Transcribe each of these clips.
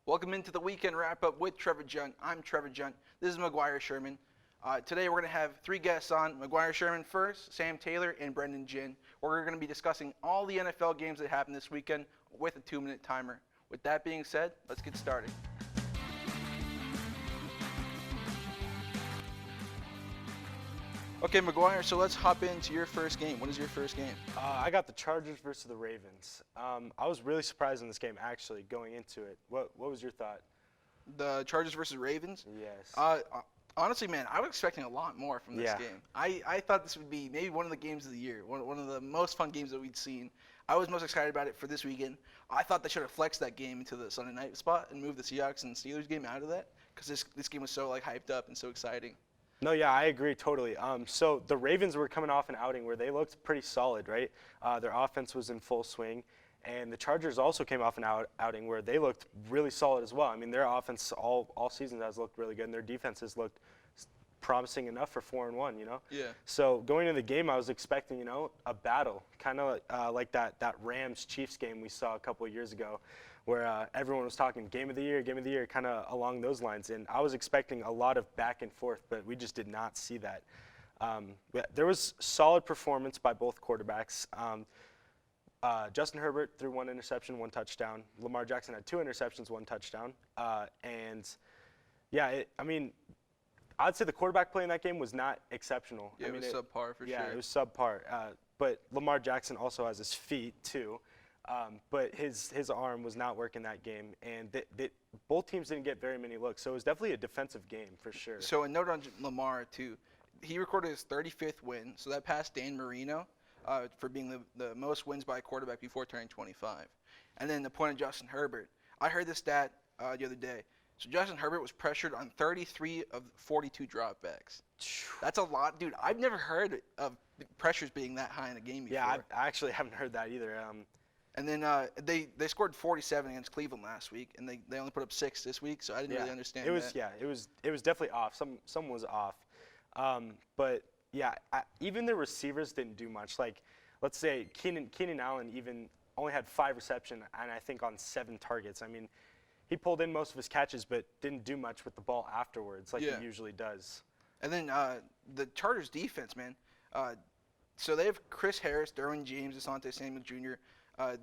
Welcome into the weekend wrap-up with Trevor Junt. I'm Trevor Junt. This is Maguire Sherman. Today we're going to have three guests on. Maguire Sherman first, Sam Taylor, and Brenden Jin. We're going to be discussing all the NFL games that happened this weekend with a 2-minute timer. With that being said, let's get started. Okay, Maguire, so let's hop into your first game. What is your first game? I got the Chargers versus the Ravens. I was really surprised in this game, actually, going into it. What was your thought? The Chargers versus Ravens? Yes. Honestly, man, I was expecting a lot more from this game. I thought this would be maybe one of the games of the year, one of the most fun games that we'd seen. I was most excited about it for this weekend. I thought they should have flexed that game into the Sunday night spot and moved the Seahawks and Steelers game out of that because this game was so hyped up and so exciting. No, yeah, I agree totally. So the Ravens were coming off an outing where they looked pretty solid, right? Their offense was in full swing. And the Chargers also came off an outing where they looked really solid as well. I mean, their offense all season has looked really good, and their defenses looked promising enough for 4-1, you know? Yeah. So going into the game, I was expecting, a battle, kind of like that Rams-Chiefs game we saw a couple of years ago, where everyone was talking game of the year, kind of along those lines. And I was expecting a lot of back and forth, but we just did not see that. There was solid performance by both quarterbacks. Justin Herbert threw 1 interception, 1 touchdown. Lamar Jackson had 2 interceptions, 1 touchdown. I'd say the quarterback play in that game was not exceptional. Yeah, it was subpar for sure. Yeah, it was subpar. But Lamar Jackson also has his feet too. But his arm was not working that game, and both teams didn't get very many looks. So it was definitely a defensive game for sure. So a note on Lamar too, he recorded his 35th win, so that passed Dan Marino for being the most wins by a quarterback before turning 25. And then the point of Justin Herbert, I heard this stat the other day. So Justin Herbert was pressured on 33 of 42 dropbacks. That's a lot, dude. I've never heard of pressures being that high in a game before. Yeah, I actually haven't heard that either. And then they scored 47 against Cleveland last week, and they only put up 6 this week. So I didn't really understand that. Yeah, it was definitely off. Some was off. But yeah, even the receivers didn't do much. Like, let's say Keenan Allen even only had 5 receptions, and I think on 7 targets. I mean, he pulled in most of his catches, but didn't do much with the ball afterwards, like he usually does. And then the Chargers defense, man. So they have Chris Harris, Derwin James, Asante Samuel Jr.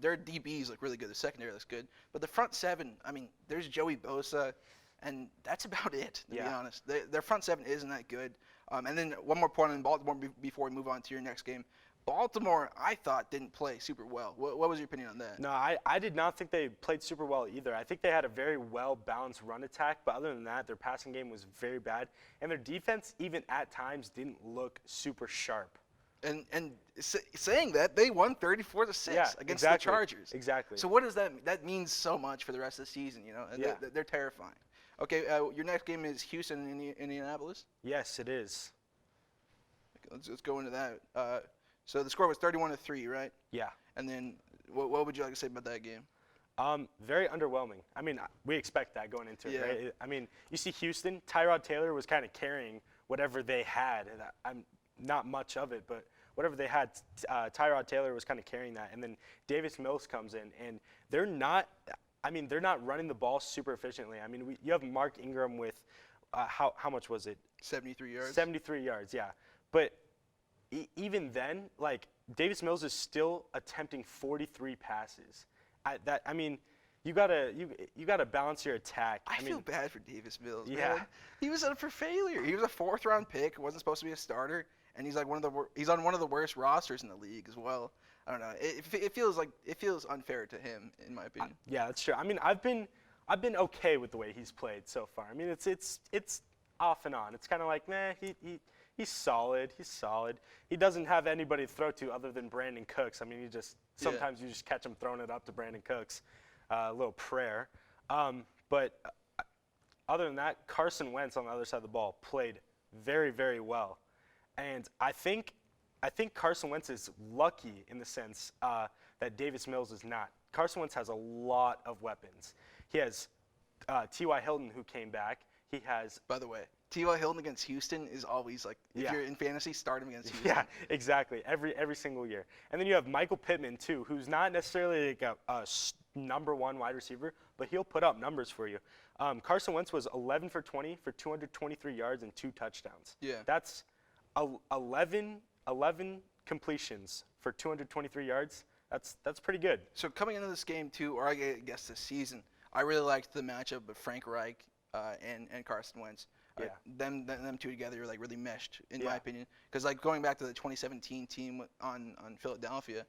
Their DBs look really good. The secondary looks good. But the front 7, I mean, there's Joey Bosa, and that's about it, to be honest. Their front 7 isn't that good. And then one more point on Baltimore before we move on to your next game. Baltimore, I thought, didn't play super well. What was your opinion on that? No, I did not think they played super well either. I think they had a very well-balanced run attack, but other than that, their passing game was very bad. And their defense, even at times, didn't look super sharp. And saying that, they won 34-6 against the Chargers. Exactly. So what does that mean? That means so much for the rest of the season, They're terrifying. Okay, your next game is Houston and Indianapolis? Yes, it is. Okay, let's go into that. So the score was 31-3, right? Yeah. And then what would you like to say about that game? Very underwhelming. I mean, we expect that going into it, right? I mean, you see Houston, Tyrod Taylor was kind of carrying whatever they had. And I'm not much of it, but whatever they had, Tyrod Taylor was kind of carrying that. And then Davis Mills comes in, and they're not running the ball super efficiently. I mean, you have Mark Ingram with, how much was it? 73 yards. 73 yards, yeah. But even then, Davis Mills is still attempting 43 passes. You gotta balance your attack. I feel bad for Davis Mills. Yeah, man. He was up for failure. He was a 4th-round pick. Wasn't supposed to be a starter, and he's he's on one of the worst rosters in the league as well. I don't know. It feels unfair to him, in my opinion. Yeah, that's true. I mean, I've been okay with the way he's played so far. I mean, it's off and on. It's kind of like, he's solid. He's solid. He doesn't have anybody to throw to other than Brandon Cooks. I mean, sometimes you just catch him throwing it up to Brandon Cooks, a little prayer. But other than that, Carson Wentz on the other side of the ball played very, very well. And I think Carson Wentz is lucky in the sense that Davis Mills is not. Carson Wentz has a lot of weapons. He has T.Y. Hilton, who came back. He has. By the way, T.Y. Hilton against Houston is always like, if you're in fantasy, start him against Houston. Yeah, exactly. Every single year. And then you have Michael Pittman too, who's not necessarily like a number one wide receiver, but he'll put up numbers for you. Carson Wentz was 11 for 20 for 223 yards and 2 touchdowns. Yeah. That's 11 completions for 223 yards. That's pretty good. So coming into this game too, or I guess this season, I really liked the matchup of Frank Reich and Carson Wentz. Yeah. Them two together like really meshed, in Yeah. my opinion. Because like going back to the 2017 team on Philadelphia,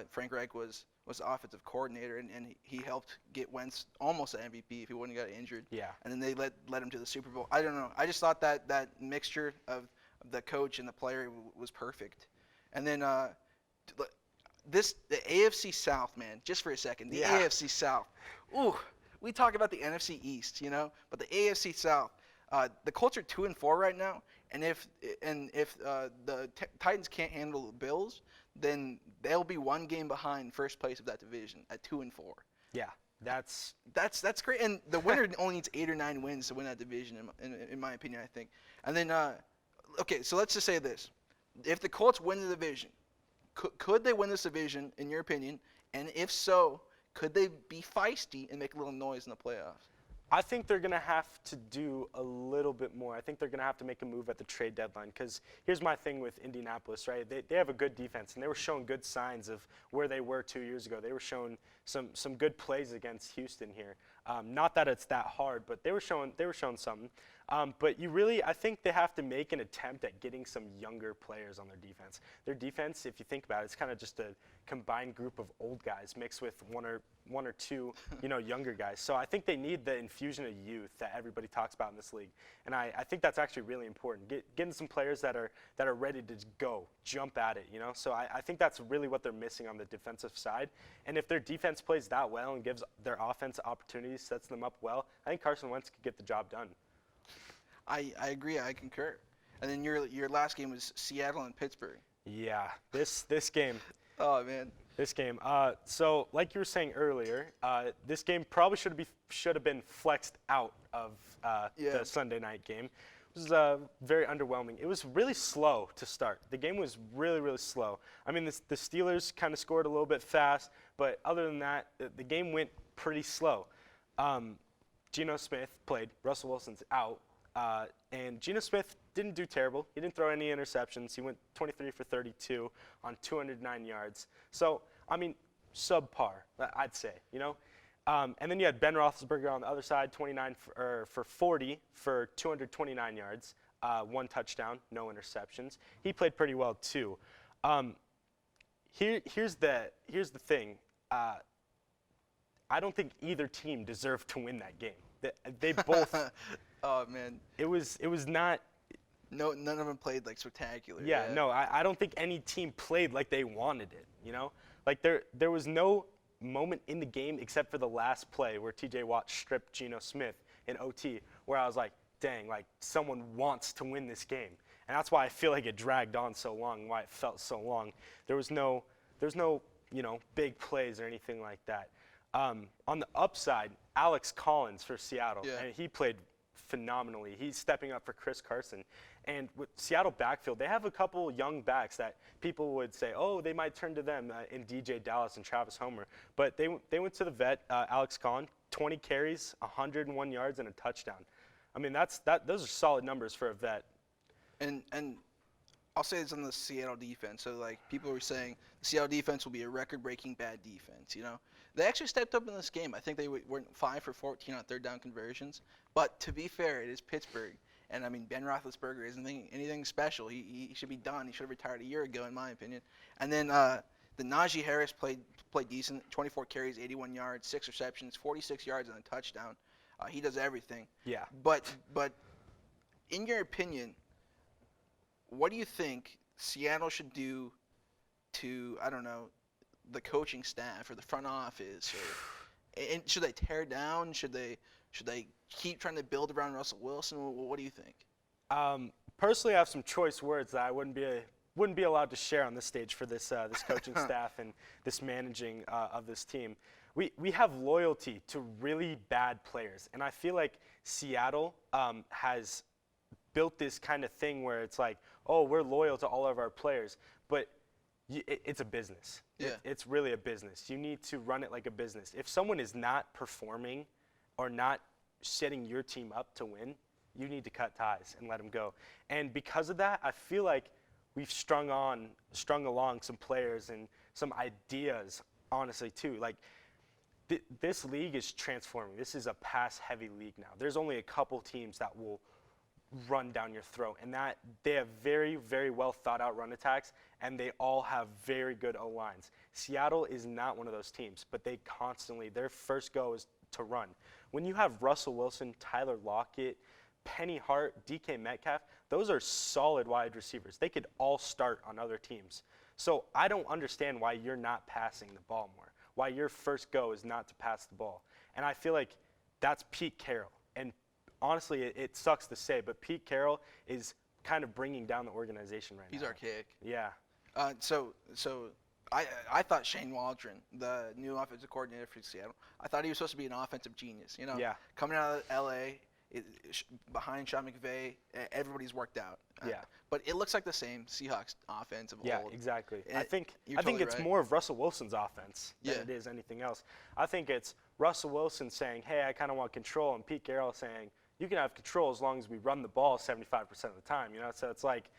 Frank Reich was the offensive coordinator, and he helped get Wentz almost an MVP if he wouldn't have got injured. Yeah. And then they led him to the Super Bowl. I don't know. I just thought that mixture of the coach and the player was perfect. And then the AFC South, man, just for a second, the AFC South. Ooh, we talk about the NFC East, but the AFC South. The Colts are 2-4 right now, and if the Titans can't handle the Bills, then they'll be one game behind first place of that division at 2-4. Yeah, that's great, and the winner only needs 8 or 9 wins to win that division, in my opinion, I think. And then, okay, so let's just say this: if the Colts win the division, could they win this division, in your opinion? And if so, could they be feisty and make a little noise in the playoffs? I think they're going to have to do a little bit more. I think they're going to have to make a move at the trade deadline, because here's my thing with Indianapolis, right? They have a good defense, and they were showing good signs of where they were 2 years ago. They were showing some good plays against Houston here. Not that it's that hard, but they were showing something. But I think they have to make an attempt at getting some younger players on their defense. Their defense, if you think about it, it's kind of just a combined group of old guys mixed with one or two, younger guys. So I think they need the infusion of youth that everybody talks about in this league, and I think that's actually really important. Getting some players that are ready to go, jump at it, So I think that's really what they're missing on the defensive side. And if their defense plays that well and gives their offense opportunities, sets them up well, I think Carson Wentz could get the job done. I agree. I concur. And then your last game was Seattle and Pittsburgh. Yeah, this game. Oh man. This game. So like you were saying earlier, this game probably should have been flexed out of the Sunday night game. It was very underwhelming. It was really slow to start. The game was really, really slow. I mean, the Steelers kind of scored a little bit fast, but other than that, the game went pretty slow. Geno Smith played. Russell Wilson's out. And Geno Smith didn't do terrible. He didn't throw any interceptions. He went 23 for 32 on 209 yards. So, I mean, subpar, I'd say, And then you had Ben Roethlisberger on the other side, 29 for 40 for 229 yards, 1 touchdown, no interceptions. He played pretty well too. Here's the thing. I don't think either team deserved to win that game. They both. Oh man. It was not. No, none of them played like spectacular. Yeah. No, I don't think any team played like they wanted it. Like there was no moment in the game except for the last play where T.J. Watt stripped Geno Smith in OT, where I was like, dang, like someone wants to win this game, and that's why I feel like it dragged on so long, why it felt so long. There's no big plays or anything like that. On the upside, Alex Collins for Seattle, and he played phenomenally. He's stepping up for Chris Carson. And with Seattle backfield, they have a couple young backs that people would say, oh, they might turn to them in DJ Dallas and Travis Homer. But they went to the vet, Alex Collins, 20 carries, 101 yards, and a touchdown. I mean, those are solid numbers for a vet. And I'll say this on the Seattle defense. So, like, people were saying the Seattle defense will be a record-breaking bad defense, They actually stepped up in this game. I think they went 5 for 14 on third down conversions. But to be fair, it is Pittsburgh. And, I mean, Ben Roethlisberger isn't anything special. He should be done. He should have retired a year ago, in my opinion. And then the Najee Harris played decent, 24 carries, 81 yards, 6 receptions, 46 yards, and a touchdown. He does everything. Yeah. But in your opinion, what do you think Seattle should do to, I don't know, the coaching staff or the front office? And should they tear down? Should they keep trying to build around Russell Wilson? What do you think? Personally, I have some choice words that I wouldn't be allowed to share on this stage for this coaching staff and this managing of this team. we have loyalty to really bad players, and I feel like Seattle has built this kind of thing where it's like, oh, we're loyal to all of our players, but it's a business. Yeah. It's really a business. You need to run it like a business. If someone is not performing or not setting your team up to win, you need to cut ties and let them go. And because of that, I feel like we've strung along some players and some ideas, honestly, too. Like, this league is transforming. This is a pass-heavy league now. There's only a couple teams that will run down your throat, and that they have very, very well thought out run attacks, and they all have very good O-lines. Seattle is not one of those teams, but they constantly, their first go is to run. When you have Russell Wilson, Tyler Lockett, Penny Hart, DK Metcalf, those are solid wide receivers. They could all start on other teams. So I don't understand why you're not passing the ball more, why your first go is not to pass the ball. And I feel like that's Pete Carroll. And honestly, it sucks to say, but Pete Carroll is kind of bringing down the organization right now. He's archaic. Yeah. So I thought Shane Waldron, the new offensive coordinator for Seattle, I thought he was supposed to be an offensive genius. You know, Yeah. Coming out of L.A., behind Sean McVay, everybody's worked out. Yeah. But it looks like the same Seahawks offense of Yeah, old. exactly. And I think totally it's right. more of Russell Wilson's offense than Yeah. it is anything else. I think it's Russell Wilson saying, hey, I kind of want control, and Pete Carroll saying, you can have control as long as we run the ball 75% of the time. You know, so it's like,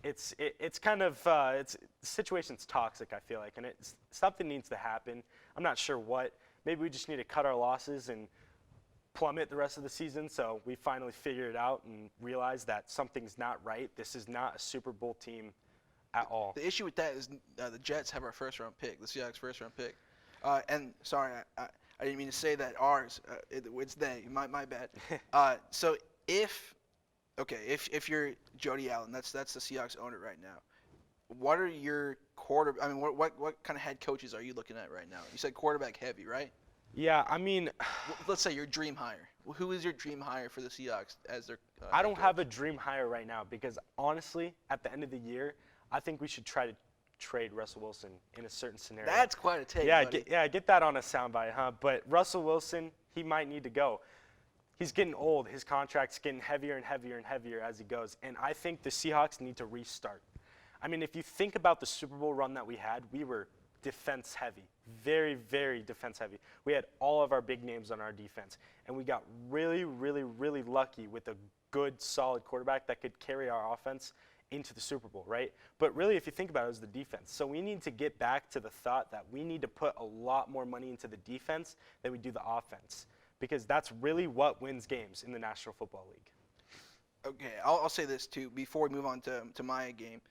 it's kind of the situation's toxic, I feel like, and something needs to happen. I'm not sure what. Maybe we just need to cut our losses and plummet the rest of the season, so we finally figure it out and realize that something's not right. This is not a Super Bowl team at all. The issue with that is the Jets have our first-round pick, the Seahawks' first-round pick. And sorry, I didn't mean to say that ours. It's they. My bad. So if you're Jody Allen, that's the Seahawks owner right now. What are your what kind of head coaches are you looking at right now? You said quarterback heavy, right? Yeah, I mean, Let's say your dream hire. Who is your dream hire for the Seahawks as their? I don't have a dream hire right now because honestly, at the end of the year, I think we should try to trade Russell Wilson in a certain scenario. That's quite a take. Yeah, buddy. get that on a soundbite, huh? But Russell Wilson, he might need to go. He's getting old. His contract's getting heavier and heavier and heavier as he goes. And I think the Seahawks need to restart. I mean, if you think about the Super Bowl run that we had, we were defense heavy, very, very defense heavy. We had all of our big names on our defense, and we got really, really, really lucky with a good, solid quarterback that could carry our offense into the Super Bowl, right? But really, if you think about it, it was the defense. So we need to get back to the thought that we need to put a lot more money into the defense than we do the offense, because that's really what wins games in the National Football League. Okay, I'll say this too before we move on to my game.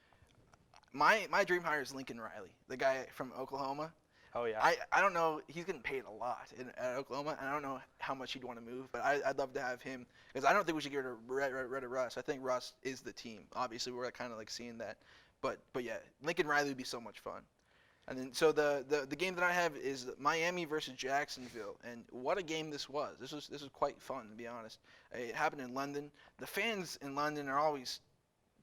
My dream hire is Lincoln Riley, the guy from Oklahoma. Oh, yeah. I don't know. He's getting paid a lot at Oklahoma, and I don't know how much he'd want to move, but I'd love to have him because I don't think we should get rid of Russ. I think Russ is the team. Obviously, we're kind of like seeing that. But yeah, Lincoln Riley would be so much fun. And then so the game that I have is Miami versus Jacksonville, and what a game this was. This was quite fun, to be honest. It happened in London. The fans in London are always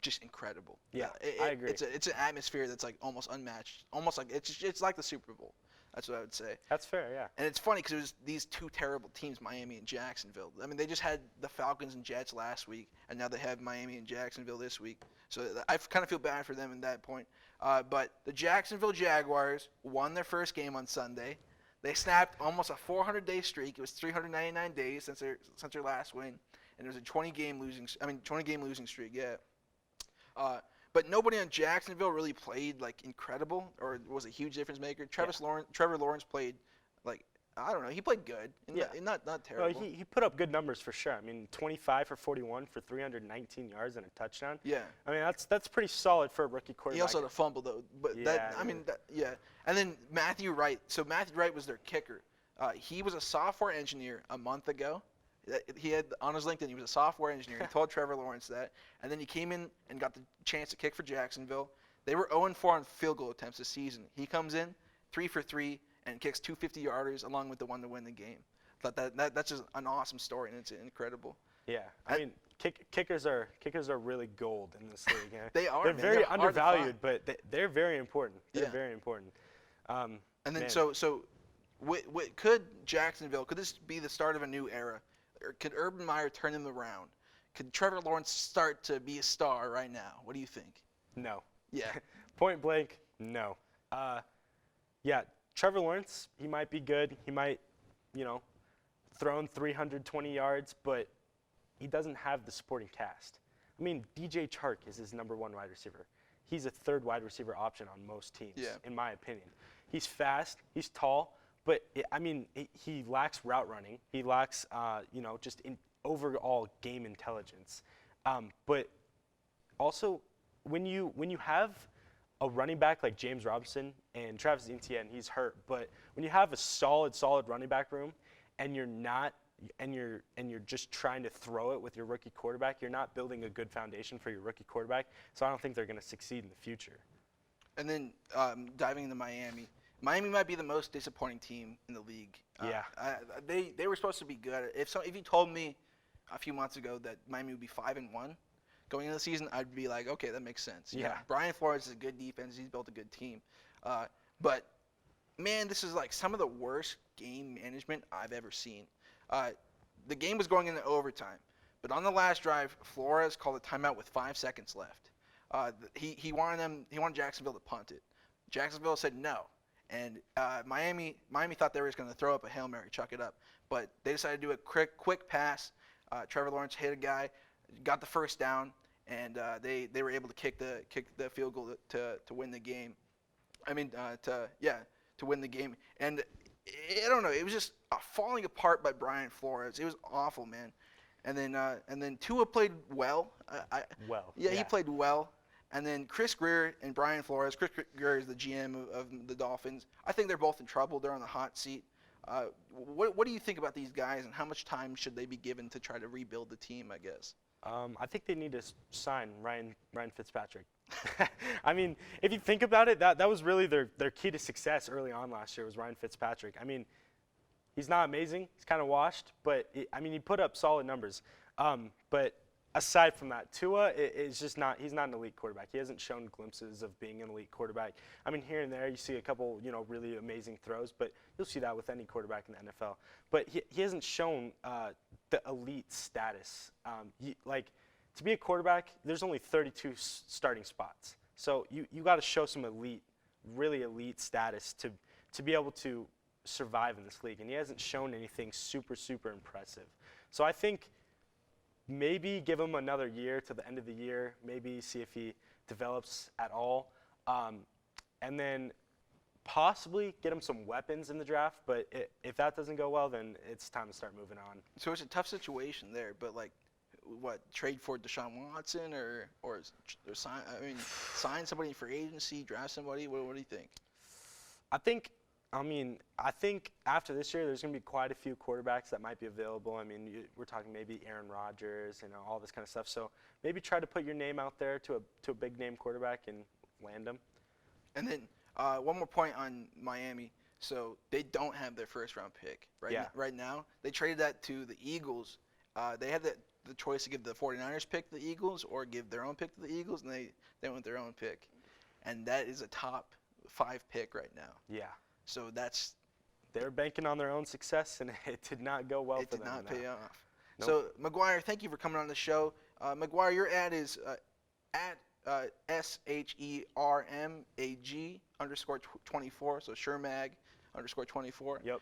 just incredible. Yeah, I agree. It's an atmosphere that's like almost unmatched. Almost like it's like the Super Bowl. That's what I would say. That's fair, yeah. And it's funny because it was these two terrible teams, Miami and Jacksonville. I mean, they just had the Falcons and Jets last week, and now they have Miami and Jacksonville this week. So I kind of feel bad for them in that point. But the Jacksonville Jaguars won their first game on Sunday. They snapped almost a 400-day streak. It was 399 days since their last win, and it was a 20-game losing streak. Yeah. But nobody on Jacksonville really played like incredible or was a huge difference maker. Trevor Lawrence played like I don't know. He played good. Not terrible. Well, he put up good numbers for sure. I mean, 25 for 41 for 319 yards and a touchdown. Yeah. I mean, that's pretty solid for a rookie quarterback. He also had a fumble though. But yeah. And then Matthew Wright. So Matthew Wright was their kicker. He was a software engineer a month ago. He had on his LinkedIn, he was a software engineer. He told Trevor Lawrence that. And then he came in and got the chance to kick for Jacksonville. They were 0-4 on field goal attempts this season. He comes in 3 for 3 and kicks 2 50-yarders along with the one to win the game. That's just an awesome story, and it's incredible. Yeah, I mean, kickers are really gold in this league. They are. They're man. very They're undervalued, but they're very important. They're Yeah. very important. And then so could Jacksonville, could this be the start of a new era? Or could Urban Meyer turn them around? Could Trevor Lawrence start to be a star right now? What do you think? No. Yeah. Point blank, no. Yeah, Trevor Lawrence, he might be good. He might, thrown 320 yards, but he doesn't have the supporting cast. I mean, DJ Chark is his number 1 wide receiver. He's a third wide receiver option on most teams, in my opinion. He's fast, he's tall, but he lacks route running. He lacks, just overall game intelligence. But also, when you have a running back like James Robinson and Travis Etienne, he's hurt, but when you have a solid running back room, and you're just trying to throw it with your rookie quarterback, you're not building a good foundation for your rookie quarterback. So I don't think they're going to succeed in the future. And then diving into Miami. Miami might be the most disappointing team in the league. Yeah. They were supposed to be good. If you told me a few months ago that Miami would be 5-1 going into the season, I'd be like, okay, that makes sense. Yeah. Brian Flores is a good defense. He's built a good team. But man, this is like some of the worst game management I've ever seen. The game was going into overtime, but on the last drive, Flores called a timeout with 5 seconds left. He wanted Jacksonville to punt it. Jacksonville said no, and Miami thought they were just going to throw up a Hail Mary, chuck it up, but they decided to do a quick pass. Trevor Lawrence hit a guy, got the first down, and they were able to kick the field goal to win the game. To win the game. And I don't know, it was just falling apart by Brian Flores. It was awful, man. And then Tua played well. He played well. And then Chris Greer and Brian Flores. Chris Greer is the GM of the Dolphins. I think they're both in trouble. They're on the hot seat. What do you think about these guys, and how much time should they be given to try to rebuild the team, I guess? I think they need to sign Ryan Fitzpatrick. I mean, if you think about it, that was really their key to success early on last year was Ryan Fitzpatrick. I mean, he's not amazing. He's kind of washed, but he put up solid numbers. But aside from that, Tua is just not. He's not an elite quarterback. He hasn't shown glimpses of being an elite quarterback. I mean, here and there you see a couple, really amazing throws, but you'll see that with any quarterback in the NFL. But he hasn't shown the elite status. To be a quarterback, there's only 32 starting spots. So you got to show some really elite status to be able to survive in this league. And he hasn't shown anything super impressive. So I think maybe give him another year to the end of the year, maybe see if he develops at all. And then possibly get him some weapons in the draft. But if that doesn't go well, then it's time to start moving on. So it's a tough situation there, but trade for Deshaun Watson or sign somebody for agency, draft somebody? What do you think? I think after this year, there's going to be quite a few quarterbacks that might be available. I mean, we're talking maybe Aaron Rodgers, all this kind of stuff. So maybe try to put your name out there to a big name quarterback and land them. And then one more point on Miami. So they don't have their first round pick right now. They traded that to the Eagles. They had the choice to give the 49ers pick to the Eagles or give their own pick to the Eagles, and they went with their own pick. And that is a top 5 pick right now. Yeah. So they're banking on their own success, and it did not go well for them. It did not pay off. Nope. So, Maguire, thank you for coming on the show. Maguire, your ad is at SHERMAG_24, so Shermag_24. Yep.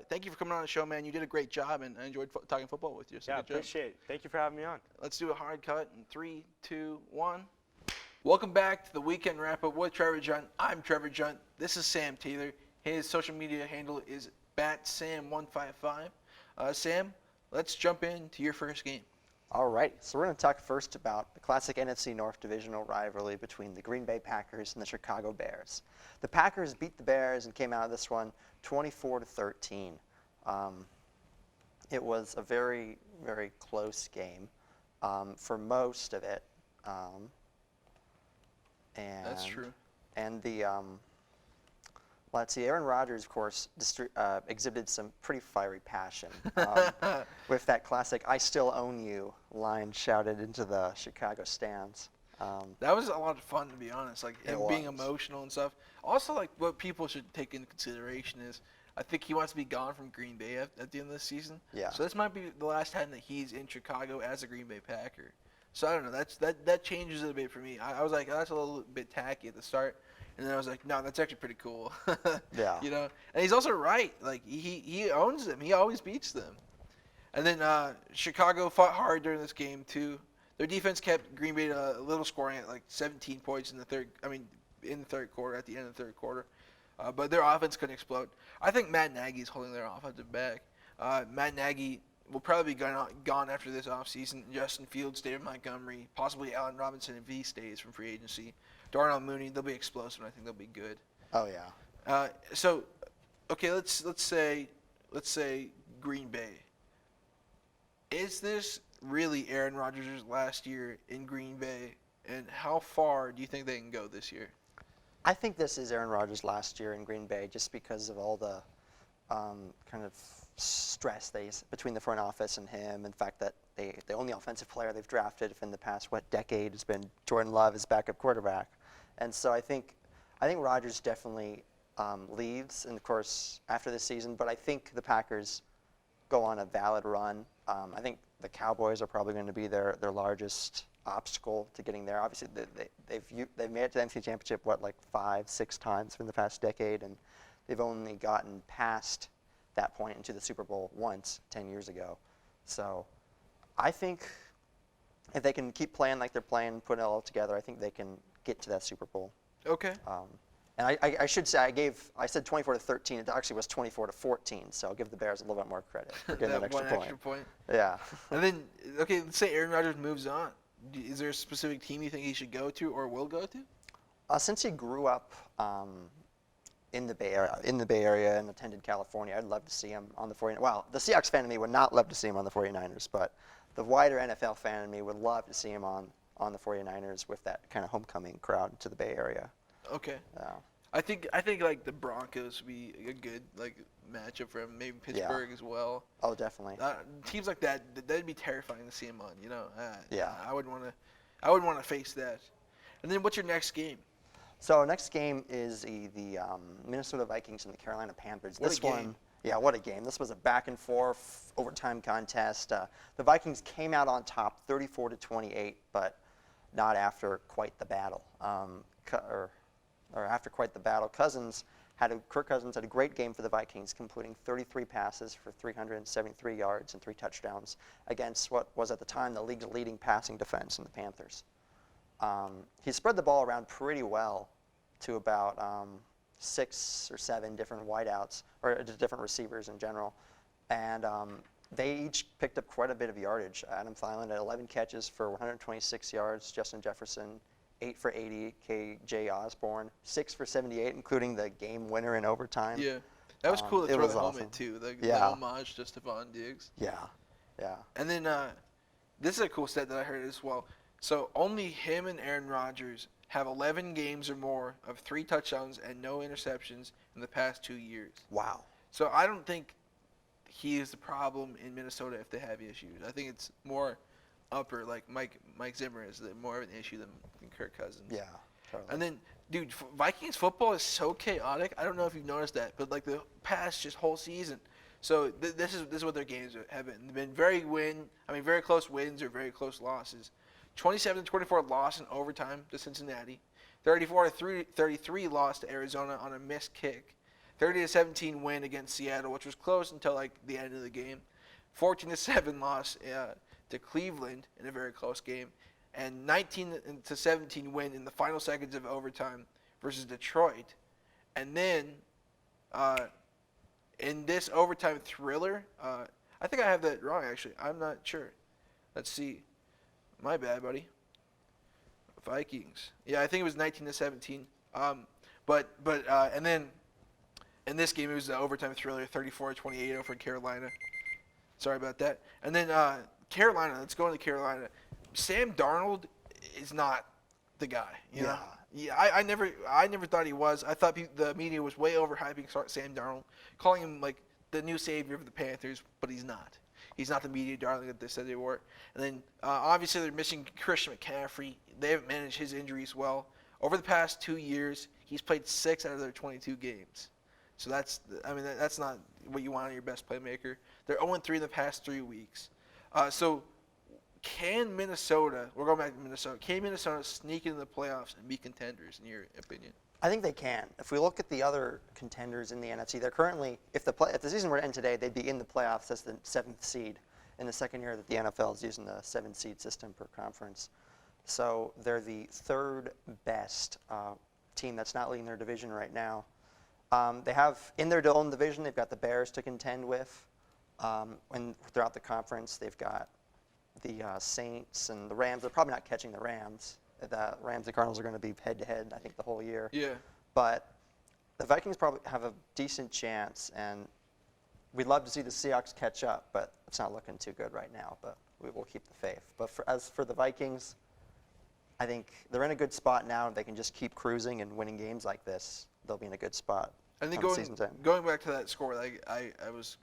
Thank you for coming on the show, man. You did a great job, and I enjoyed talking football with you. So yeah, appreciate it. Thank you for having me on. Let's do a hard cut in 3, 2, 1. Welcome back to the Weekend Wrap-Up with Trevor Junt. I'm Trevor Junt. This is Sam Taylor. His social media handle is BatSam155. Sam, let's jump into your first game. All right, so we're going to talk first about the classic NFC North divisional rivalry between the Green Bay Packers and the Chicago Bears. The Packers beat the Bears and came out of this one 24-13. It was a very, very close game for most of it. That's true. And the let's see, Aaron Rodgers, of course, exhibited some pretty fiery passion with that classic "I still own you" line shouted into the Chicago stands. That was a lot of fun, to be honest. Him being emotional and stuff. Also, what people should take into consideration is I think he wants to be gone from Green Bay at the end of the season. Yeah. So this might be the last time that he's in Chicago as a Green Bay Packer. So I don't know. That changes it a bit for me. I was like, oh, that's a little bit tacky at the start, and then I was like, no, that's actually pretty cool. Yeah. You know, and he's also right. Like he owns them. He always beats them. And then Chicago fought hard during this game too. Their defense kept Green Bay a little scoring at like 17 points in the third quarter, at the end of the third quarter. But their offense couldn't explode. I think Matt Nagy's holding their offensive back. Matt Nagy will probably be gone after this offseason. Justin Fields, David Montgomery, possibly Allen Robinson if he stays from free agency. Darnell Mooney, they'll be explosive, and I think they'll be good. Oh yeah. So, okay, let's say Green Bay. Is this really Aaron Rodgers' last year in Green Bay, and how far do you think they can go this year? I think this is Aaron Rodgers' last year in Green Bay, just because of all the kind of stress between the front office and him, and the fact that the only offensive player they've drafted in the past decade has been Jordan Love as backup quarterback, and so I think Rodgers definitely leaves, and of course after this season. But I think the Packers go on a valid run. I think the Cowboys are probably going to be their largest obstacle to getting there. Obviously, they've made it to the NFC Championship 5-6 times in the past decade, and they've only gotten past that point into the Super Bowl once 10 years ago. So I think if they can keep playing like they're playing, putting it all together, I think they can get to that Super Bowl. Okay. And I should say I said 24-13. It actually was 24-14. So I'll give the Bears a little bit more credit for getting that extra point. Yeah. And then, okay, let's say Aaron Rodgers moves on. Is there a specific team you think he should go to or will go to? Since he grew up in the Bay Area and attended California, I'd love to see him on the 49ers. Well, the Seahawks fan in me would not love to see him on the 49ers, but the wider NFL fan in me would love to see him on the 49ers with that kind of homecoming crowd to the Bay Area. Okay. I think like the Broncos would be a good matchup for him. Maybe Pittsburgh as well. Oh, definitely. Teams like that'd be terrifying to see him on. You know. Yeah. I wouldn't want to face that. And then what's your next game? So next game is the Minnesota Vikings and the Carolina Panthers. What a game. Yeah, what a game. This was a back-and-forth overtime contest. The Vikings came out on top 34-28, but not after quite the battle. After quite the battle, Kirk Cousins had a great game for the Vikings, completing 33 passes for 373 yards and 3 touchdowns against what was at the time the league's leading passing defense in the Panthers. He spread the ball around pretty well to about 6 or 7 different wideouts, or different receivers in general. And they each picked up quite a bit of yardage. Adam Thielen had 11 catches for 126 yards. Justin Jefferson, 8 for 80. KJ Osborne, 6 for 78, including the game winner in overtime. Yeah. That was cool to throw the helmet, awesome. too. The homage to Stephon Diggs. Yeah. Yeah. And then this is a cool stat that I heard as well. So only him and Aaron Rodgers have 11 games or more of 3 touchdowns and no interceptions in the past 2 years. Wow. So I don't think he is the problem in Minnesota if they have issues. I think it's more upper, like Mike Zimmer is more of an issue than Kirk Cousins. Yeah. Totally. And then, dude, Vikings football is so chaotic. I don't know if you've noticed that, but the past just whole season. So this is what their games have been. They've been very close wins or very close losses. 27-24 loss in overtime to Cincinnati. 34-33 loss to Arizona on a missed kick. 30-17 win against Seattle, which was close until the end of the game. 14-7 loss to Cleveland in a very close game, and 19-17 win in the final seconds of overtime versus Detroit. And then in this overtime thriller, I think I have that wrong actually. I'm not sure. Let's see. My bad, buddy. Vikings. Yeah, I think it was 19-17. And then in this game it was the overtime thriller, 34-28 over Carolina. Sorry about that. And then Carolina. Let's go into Carolina. Sam Darnold is not the guy. You know? Yeah. I never thought he was. I thought the media was way overhyping Sam Darnold, calling him the new savior of the Panthers, but he's not. He's not the media darling that they said they were. And then, obviously, they're missing Christian McCaffrey. They haven't managed his injuries well. Over the past 2 years, he's played 6 out of their 22 games. So that's not what you want on your best playmaker. They're 0-3 in the past 3 weeks. So can Minnesota? We're going back to Minnesota. Can Minnesota sneak into the playoffs and be contenders, in your opinion? I think they can. If we look at the other contenders in the NFC, they're currently, if the season were to end today, they'd be in the playoffs as the 7th seed in the second year that the NFL is using the 7-seed system per conference. So they're the 3rd best team that's not leading their division right now. They have, in their own division, they've got the Bears to contend with. And throughout the conference, they've got the Saints and the Rams. They're probably not catching the Rams. The Rams and Cardinals are going to be head-to-head, I think, the whole year. Yeah. But the Vikings probably have a decent chance, and we'd love to see the Seahawks catch up, but it's not looking too good right now. But we will keep the faith. But as for the Vikings, I think they're in a good spot now. If they can just keep cruising and winning games like this, they'll be in a good spot. I think season's end. going back to that score, I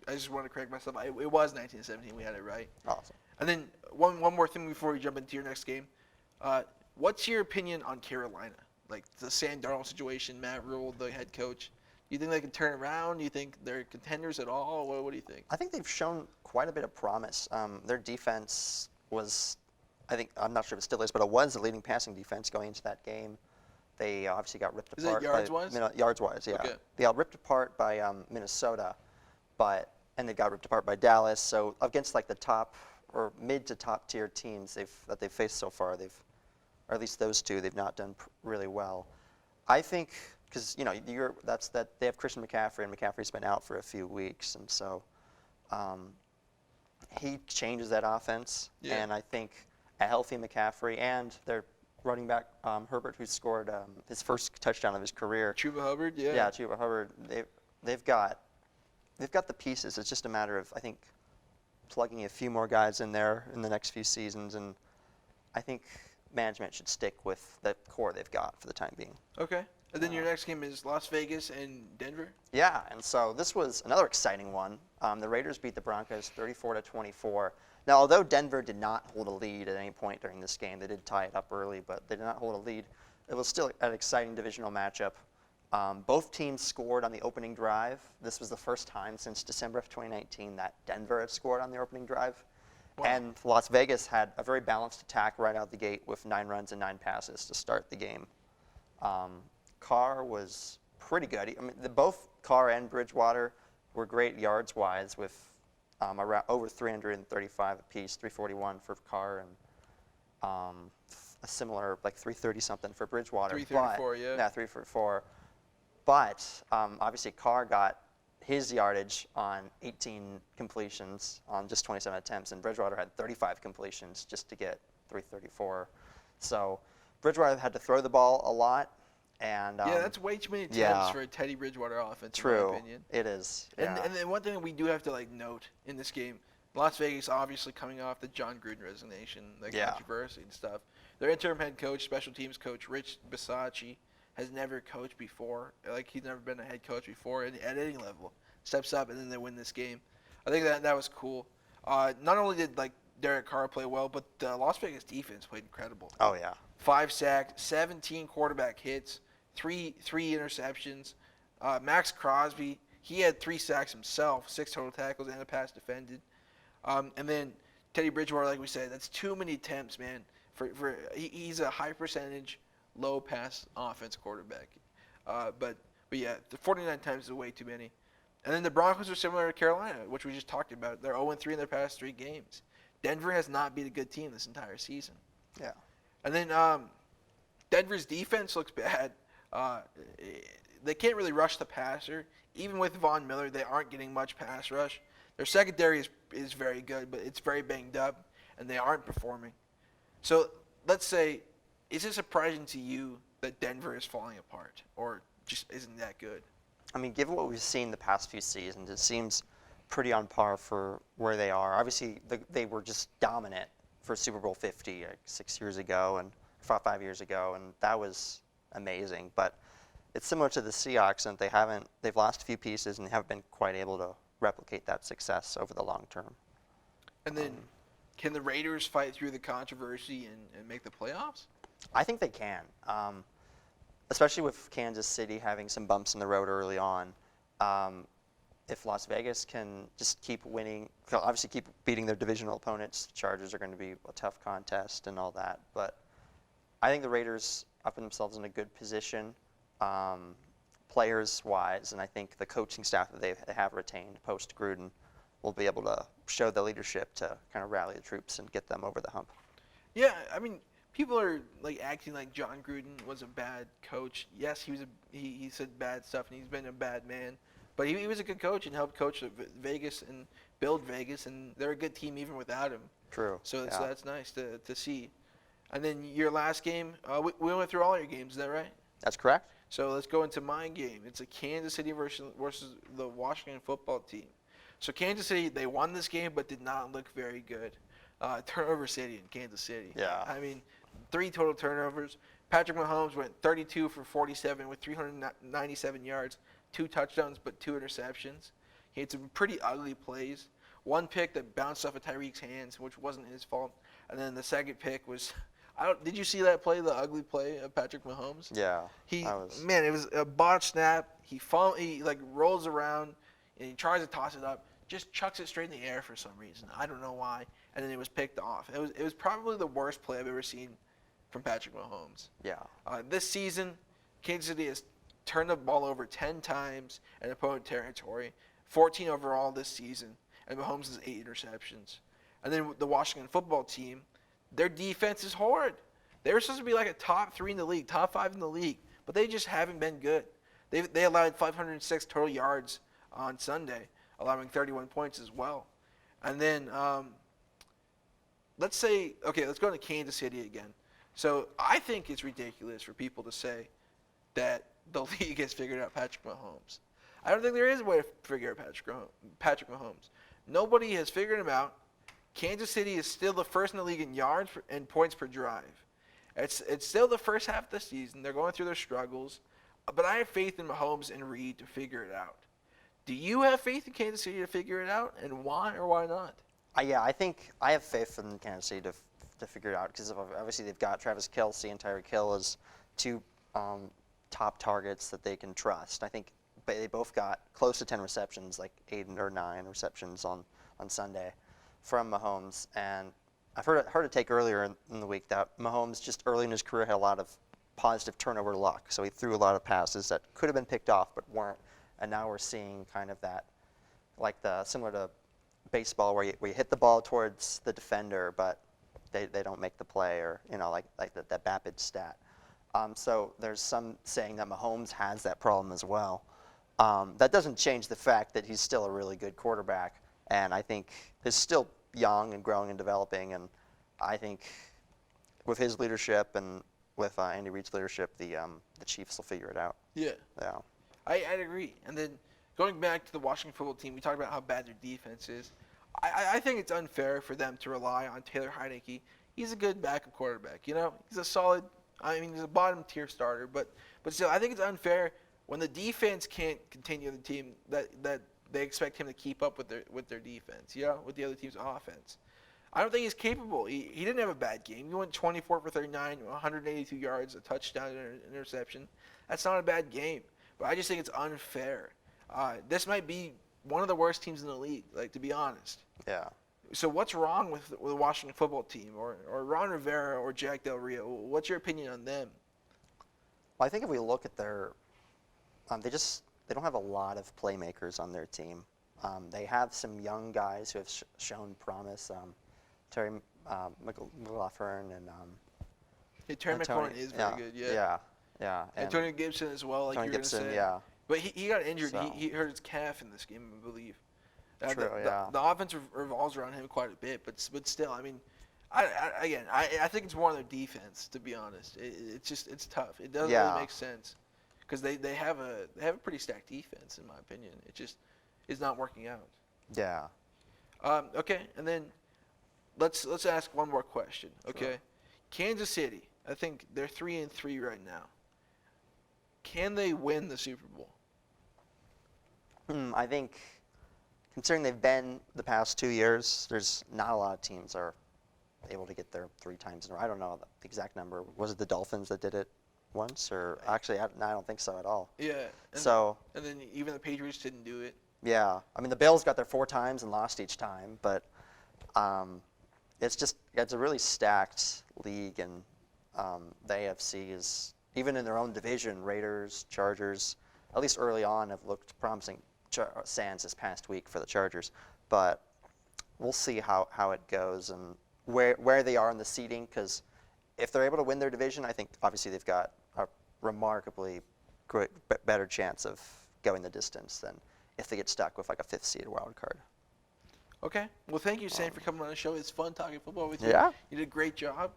just want to correct myself. It was 19-17. We had it right. Awesome. And then one more thing before we jump into your next game. What's your opinion on Carolina? Like the Sam Darnold situation, Matt Rule, the head coach. Do you think they can turn around? Do you think they're contenders at all? What do you think? I think they've shown quite a bit of promise. Their defense was, I'm not sure if it still is, but it was the leading passing defense going into that game. They obviously got ripped apart. Is it yards-wise? Yards-wise, yeah. Okay. They got ripped apart by Minnesota, and they got ripped apart by Dallas. So against like the top or mid to top tier teams that they've faced so far, or at least those two, they've not done really well. I think because they have Christian McCaffrey, and McCaffrey's been out for a few weeks, and so he changes that offense. Yeah. And I think a healthy McCaffrey and their running back Herbert, who scored his first touchdown of his career. Chuba Hubbard, yeah. Yeah, Chuba Hubbard. They've got the pieces. It's just a matter of, I think, plugging a few more guys in there in the next few seasons, and I think management should stick with the core they've got for the time being. Okay. And then your next game is Las Vegas and Denver? Yeah, and so this was another exciting one. The Raiders beat the Broncos 34-24. Now, although Denver did not hold a lead at any point during this game, they did tie it up early, but they did not hold a lead. It was still an exciting divisional matchup. Both teams scored on the opening drive. This was the first time since December of 2019 that Denver had scored on the opening drive. Wow. And Las Vegas had a very balanced attack right out the gate with 9 runs and 9 passes to start the game. Carr was pretty good. I mean, both Carr and Bridgewater were great yards-wise with around over 335 apiece, 341 for Carr and a similar like 330-something for Bridgewater. 334, yeah. Yeah, 334. But obviously Carr got his yardage on 18 completions on just 27 attempts, and Bridgewater had 35 completions just to get 334. So Bridgewater had to throw the ball a lot. And yeah, that's way too many attempts for a Teddy Bridgewater offense, in my opinion. It is. Yeah. And then one thing that we do have to note in this game, Las Vegas obviously coming off the John Gruden resignation, controversy and stuff. Their interim head coach, special teams coach Rich Bisaccia, has never coached before. He's never been a head coach before at any level. Steps up and then they win this game. I think that was cool. Not only did Derek Carr play well, but the Las Vegas defense played incredible. Oh yeah. 5 sacks, 17 quarterback hits. Three interceptions. Max Crosby, he had 3 sacks himself, 6 total tackles, and a pass defended. And then Teddy Bridgewater, like we said, that's too many attempts, man. He's a high percentage, low pass offense quarterback. But yeah, the 49 times is way too many. And then the Broncos are similar to Carolina, which we just talked about. They're 0-3 in their past 3 games. Denver has not been a good team this entire season. Yeah. And then Denver's defense looks bad. They can't really rush the passer. Even with Von Miller, they aren't getting much pass rush. Their secondary is very good, but it's very banged up, and they aren't performing. So let's say, is it surprising to you that Denver is falling apart, or just isn't that good? I mean, given what we've seen the past few seasons, it seems pretty on par for where they are. Obviously, they were just dominant for Super Bowl 50 6 years ago and 5 years ago, and that was amazing. But it's similar to the Seahawks, and they've lost a few pieces and they haven't been quite able to replicate that success over the long term. And then can the Raiders fight through the controversy and make the playoffs? I think they can, especially with Kansas City having some bumps in the road early on. If Las Vegas can just keep winning, obviously keep beating their divisional opponents, the Chargers are going to be a tough contest and all that. But I think the Raiders up themselves in a good position, players-wise, and I think the coaching staff that they have retained post-Gruden will be able to show the leadership to kind of rally the troops and get them over the hump. Yeah, I mean, people are like acting like John Gruden was a bad coach. Yes, he said bad stuff and he's been a bad man, but he was a good coach and helped coach Vegas and build Vegas, and they're a good team even without him. True. So that's nice to see. And then your last game, we went through all your games. Is that right? That's correct. So let's go into my game. It's a Kansas City versus the Washington football team. So Kansas City, they won this game but did not look very good. Turnover city in Kansas City. Yeah. I mean, 3 total turnovers. Patrick Mahomes went 32 for 47 with 397 yards, 2 touchdowns but 2 interceptions. He had some pretty ugly plays. One pick that bounced off of Tyreek's hands, which wasn't his fault. And then the second pick was, did you see that play, the ugly play of Patrick Mahomes? Yeah. Man, it was a botched snap. He like rolls around and he tries to toss it up, just chucks it straight in the air for some reason. I don't know why. And then it was picked off. It was probably the worst play I've ever seen from Patrick Mahomes. Yeah. This season, Kansas City has turned the ball over 10 times in opponent territory, 14 overall this season, and Mahomes has 8 interceptions. And then the Washington football team, their defense is horrid. They were supposed to be like a top 3 in the league, top 5 in the league, but they just haven't been good. They allowed 506 total yards on Sunday, allowing 31 points as well. And then let's go to Kansas City again. So I think it's ridiculous for people to say that the league has figured out Patrick Mahomes. I don't think there is a way to figure out Patrick Mahomes. Nobody has figured him out. Kansas City is still the first in the league in yards and points per drive. It's still the first half of the season. They're going through their struggles. But I have faith in Mahomes and Reed to figure it out. Do you have faith in Kansas City to figure it out, and why or why not? Yeah, I think I have faith in Kansas City to figure it out because obviously they've got Travis Kelce and Tyreek Hill as 2 top targets that they can trust. I think they both got close to 10 receptions, like 8 or 9 receptions on Sunday from Mahomes. And I've heard a take earlier in the week that Mahomes just early in his career had a lot of positive turnover luck. So he threw a lot of passes that could have been picked off but weren't. And now we're seeing kind of that, like similar to baseball where you hit the ball towards the defender but they don't make the play, or like that Babbage stat. So there's some saying that Mahomes has that problem as well. That doesn't change the fact that he's still a really good quarterback, and I think is still young and growing and developing. And I think with his leadership and with Andy Reid's leadership, the Chiefs will figure it out. Yeah. Yeah. I'd agree. And then going back to the Washington football team, we talked about how bad their defense is. I think it's unfair for them to rely on Taylor Heineke. He's a good backup quarterback. He's a solid. He's a bottom tier starter, but still, I think it's unfair when the defense can't continue the team that they expect him to keep up with their defense. With the other team's offense. I don't think he's capable. He didn't have a bad game. He went 24 for 39, 182 yards, a touchdown, and an interception. That's not a bad game, but I just think it's unfair. This might be one of the worst teams in the league, to be honest. Yeah. So what's wrong with the Washington football team or Ron Rivera or Jack Del Rio? What's your opinion on them? Well, I think if we look at their, they don't have a lot of playmakers on their team. They have some young guys who have shown promise. Terry McLaughlin and Terry McLaurin is very good. Yeah. Yeah. And Antonio Gibson as well, like Tony you were going to Gibson, say. Yeah. But he got injured. So. He hurt his calf in this game, I believe. True, yeah. The offense revolves around him quite a bit, but still, I think it's more on their defense, to be honest. It's tough. It doesn't really make sense because they have a pretty stacked defense, in my opinion. It just is not working out. Yeah. Okay, and then let's ask one more question. Okay, Sure. Kansas City. I think they're 3-3 right now. Can they win the Super Bowl? I think, considering they've been the past 2 years, there's not a lot of teams that are able to get there 3 times in a row. I don't know the exact number. Was it the Dolphins that did it once, or actually, no, I don't think so at all. Yeah. And then even the Patriots didn't do it. Yeah, I mean the Bills got there 4 times and lost each time, but it's a really stacked league, and the AFC is, even in their own division, Raiders, Chargers, at least early on, have looked promising. Sans this past week for the Chargers, but we'll see how it goes and where they are in the seeding, because if they're able to win their division, I think obviously they've got a remarkably great, better chance of going the distance than if they get stuck with like a 5th seed wild card. Okay. Well, thank you, Sam, for coming on the show. It's fun talking football with you. Yeah. You did a great job.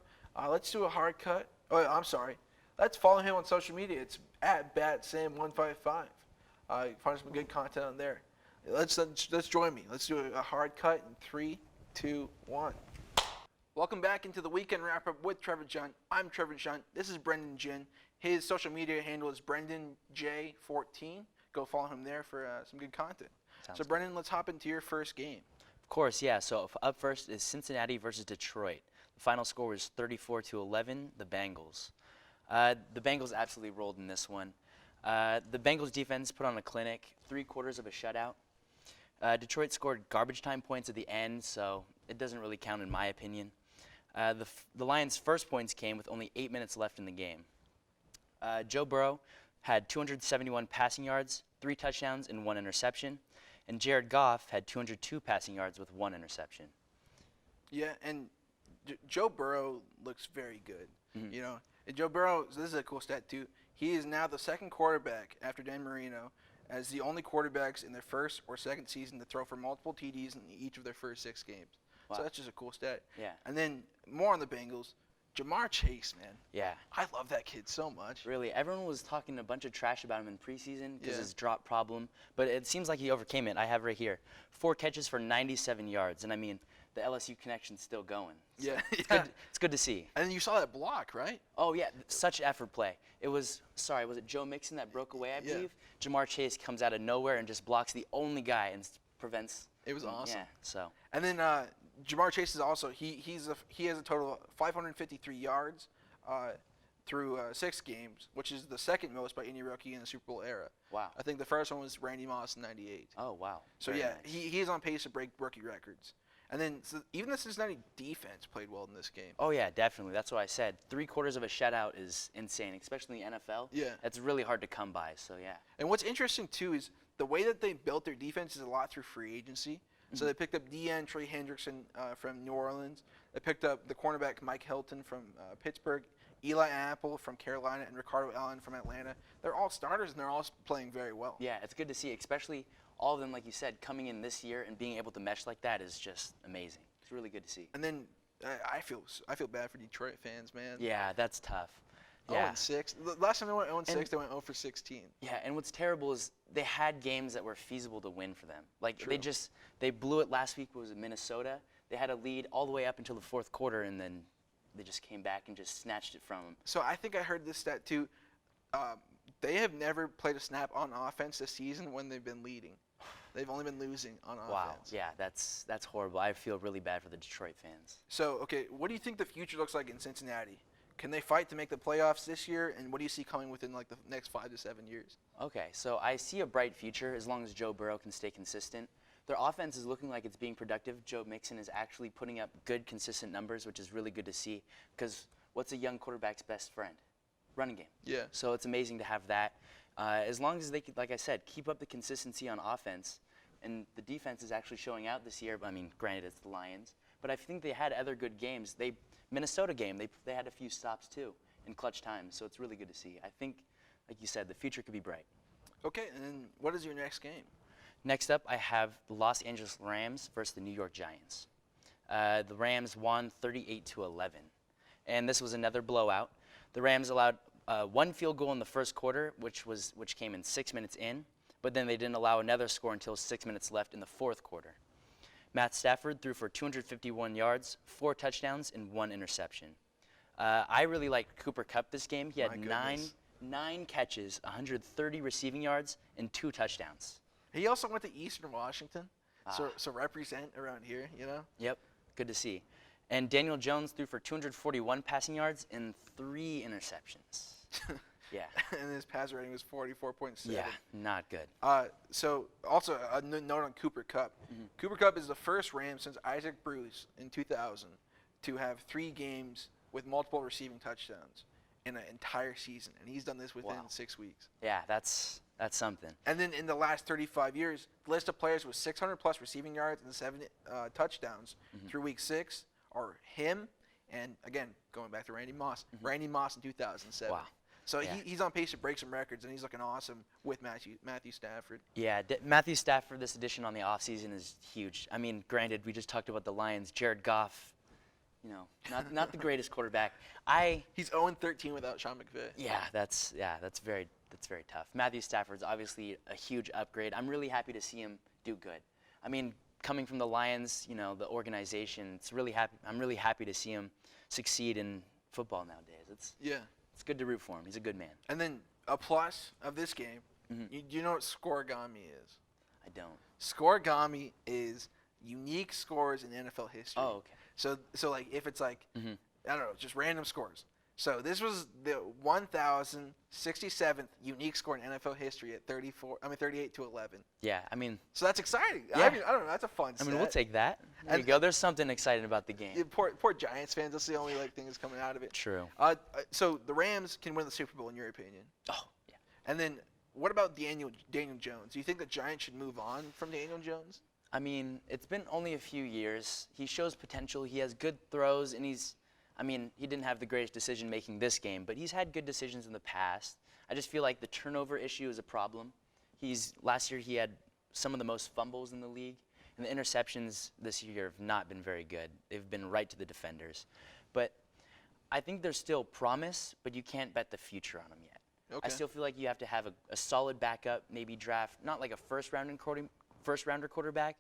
Let's do a hard cut. Oh, I'm sorry. Let's follow him on social media. It's at BatSam155. Find some good content on there. Let's join me. Let's do a hard cut in 3, 2, 1. Welcome back into the weekend wrap-up with Trevor Junt. I'm Trevor Junt. This is Brenden Jin. His social media handle is BrendanJ14. Go follow him there for some good content. Sounds So, Brenden, let's hop into your first game. Of course, yeah. So up first is Cincinnati versus Detroit. The final score was 34-11, the Bengals. The Bengals absolutely rolled in this one. The Bengals defense put on a clinic, 3/4 of a shutout. Detroit scored garbage time points at the end, so it doesn't really count in my opinion. The Lions' first points came with only 8 minutes left in the game. Joe Burrow had 271 passing yards, 3 touchdowns, and 1 interception. And Jared Goff had 202 passing yards with 1 interception. Yeah, and Joe Burrow looks very good. You know, and Joe Burrow, this is a cool stat too. He is now the second quarterback after Dan Marino as the only quarterbacks in their first or second season to throw for multiple TDs in each of their first 6 games. Wow. So that's just a cool stat. Yeah. And then more on the Bengals. Jamar Chase, man. Yeah. I love that kid so much. Really, everyone was talking a bunch of trash about him in preseason because Yeah. his drop problem, but it seems like he overcame it. I have right here 4 catches for 97 yards, and I mean, the LSU connection's still going. So Yeah. it's good to see. And then you saw that block, right? Oh, yeah, such effort play. It was, was it Joe Mixon that broke away, I Yeah. believe? Jamar Chase comes out of nowhere and just blocks the only guy and prevents. It was awesome. Yeah, so. And then Jamar Chase is also he has a total of 553 yards through 6 games, which is the second most by any rookie in the Super Bowl era. Wow. I think the first one was Randy Moss in '98. Oh, wow. So Very yeah, nice. he is on pace to break rookie records. And then even the Cincinnati defense played well in this game. Oh, yeah, definitely. That's what I said. 3/4 of a shutout is insane, especially in the NFL. Yeah. That's really hard to come by, so yeah. And what's interesting too is the way that they built their defense is a lot through free agency. So they picked up Trey Hendrickson from New Orleans. They picked up the cornerback Mike Hilton from Pittsburgh, Eli Apple from Carolina, and Ricardo Allen from Atlanta. They're all starters, and they're all playing very well. Yeah, it's good to see, especially all of them, like you said, coming in this year and being able to mesh like that is just amazing. It's really good to see. And then I feel bad for Detroit fans, man. Yeah, that's tough. Yeah. 0-6. The last time they went 0-6, they went 0-16. Yeah, and what's terrible is they had games that were feasible to win for them. Like True. they blew it last week. Was it Minnesota? They had a lead all the way up until the 4th quarter, and then they just came back and just snatched it from them. So I think I heard this stat too. They have never played a snap on offense this season when they've been leading. They've only been losing on Wow. offense. Yeah, that's horrible. I feel really bad for the Detroit fans. So, okay, what do you think the future looks like in Cincinnati? Can they fight to make the playoffs this year? And what do you see coming within like the next 5 to 7 years? Okay, so I see a bright future as long as Joe Burrow can stay consistent. Their offense is looking like it's being productive. Joe Mixon is actually putting up good, consistent numbers, which is really good to see. Because what's a young quarterback's best friend? Running game. Yeah. So it's amazing to have that. As long as they, like I said, keep up the consistency on offense, and the defense is actually showing out this year. I mean, granted, it's the Lions, but I think they had other good games. Minnesota game, they had a few stops too in clutch times, so it's really good to see. I think, like you said, the future could be bright. Okay, and then what is your next game? Next up, I have the Los Angeles Rams versus the New York Giants. The Rams won 38-11, and this was another blowout. The Rams allowed 1 field goal in the first quarter, which came in 6 minutes in, but then they didn't allow another score until 6 minutes left in the 4th quarter. Matt Stafford threw for 251 yards, 4 touchdowns, and 1 interception. I really liked Cooper Kupp this game. He had nine catches, 130 receiving yards, and 2 touchdowns. He also went to Eastern Washington, so represent around here, you know? Yep, good to see. And Daniel Jones threw for 241 passing yards and 3 interceptions. Yeah. And his passer rating was 44.7. Yeah, not good. So also a note on Cooper Kupp. Cooper Kupp is the first Ram since Isaac Bruce in 2000 to have 3 games with multiple receiving touchdowns in an entire season, and he's done this within 6 weeks. Yeah, that's something. And then in the last 35 years, the list of players with 600-plus receiving yards and 7 touchdowns through Week 6 are him, and again, going back to Randy Moss. Randy Moss in 2007. Wow. So Yeah. he's on pace to break some records, and he's looking awesome with Matthew Stafford. Yeah, Matthew Stafford this edition on the offseason is huge. I mean, granted, we just talked about the Lions. Jared Goff, not the greatest quarterback. He's 0-13 without Sean McVay. Yeah, that's very tough. Matthew Stafford's obviously a huge upgrade. I'm really happy to see him do good. I mean, coming from the Lions, the organization, I'm really happy to see him succeed in football nowadays. It's good to root for him. He's a good man. And then a plus of this game, you know what scoregami is? I don't. Scoregami is unique scores in NFL history. Oh, okay. So like if it's like I don't know, just random scores. So this was the 1,067th unique score in NFL history at 38-11. Yeah, I mean. So that's exciting. Yeah. I mean, I don't know. That's a fun I mean, stat. we'll take that. There you go. There's something exciting about the game. Poor Giants fans. That's the only thing that's coming out of it. True. So the Rams can win the Super Bowl in your opinion. Oh, yeah. And then what about Daniel Jones? Do you think the Giants should move on from Daniel Jones? I mean, it's been only a few years. He shows potential. He has good throws, and he didn't have the greatest decision making this game, but he's had good decisions in the past. I just feel like the turnover issue is a problem. Last year he had some of the most fumbles in the league, and the interceptions this year have not been very good. They've been right to the defenders. But I think there's still promise, but you can't bet the future on him yet. Okay. I still feel like you have to have a solid backup, maybe draft, not like a first-rounder quarterback,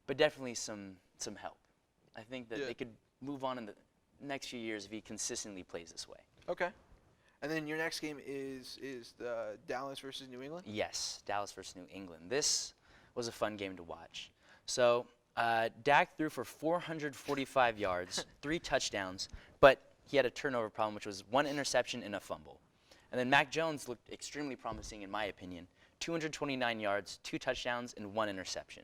but definitely some help. I think that they could move on in the next few years if he consistently plays this way. Okay. And then your next game is the Dallas versus New England? Yes, Dallas versus New England. This was a fun game to watch. So Dak threw for 445 yards, 3 touchdowns, but he had a turnover problem, which was 1 interception and a fumble. And then Mac Jones looked extremely promising, in my opinion. 229 yards, 2 touchdowns, and 1 interception.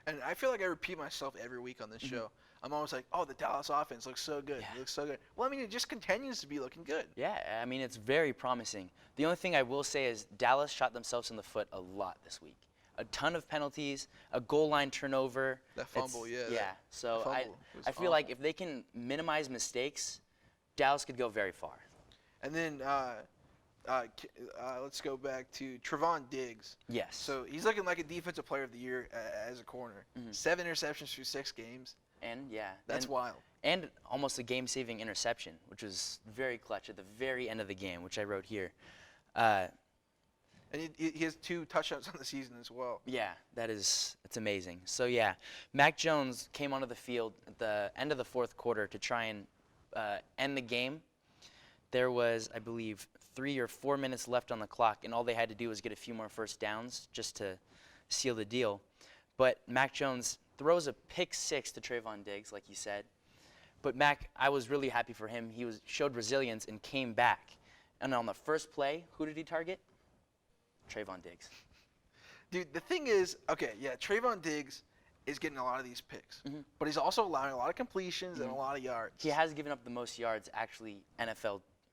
And I feel like I repeat myself every week on this show. I'm always like, oh, the Dallas offense looks so good. It looks so good. Well, I mean, it just continues to be looking good. Yeah, I mean, it's very promising. The only thing I will say is Dallas shot themselves in the foot a lot this week. A ton of penalties, a goal line turnover. That fumble, So was I feel like if they can minimize mistakes, Dallas could go very far. And then let's go back to Trevon Diggs. Yes. So he's looking like a defensive player of the year as a corner. 7 interceptions through 6 games. And That's wild. And almost a game-saving interception, which was very clutch at the very end of the game, which I wrote here. And he has 2 touchdowns on the season as well. Yeah, it's amazing. So yeah, Mac Jones came onto the field at the end of the 4th quarter to try and end the game. There was, I believe, 3 or 4 minutes left on the clock, and all they had to do was get a few more first downs just to seal the deal. But Mac Jones throws a pick 6 to Trevon Diggs, like you said. But Mac, I was really happy for him. He showed resilience and came back. And on the first play, who did he target? Trevon Diggs. Dude, the thing is, Trevon Diggs is getting a lot of these picks. But he's also allowing a lot of completions and a lot of yards. He has given up the most yards, actually,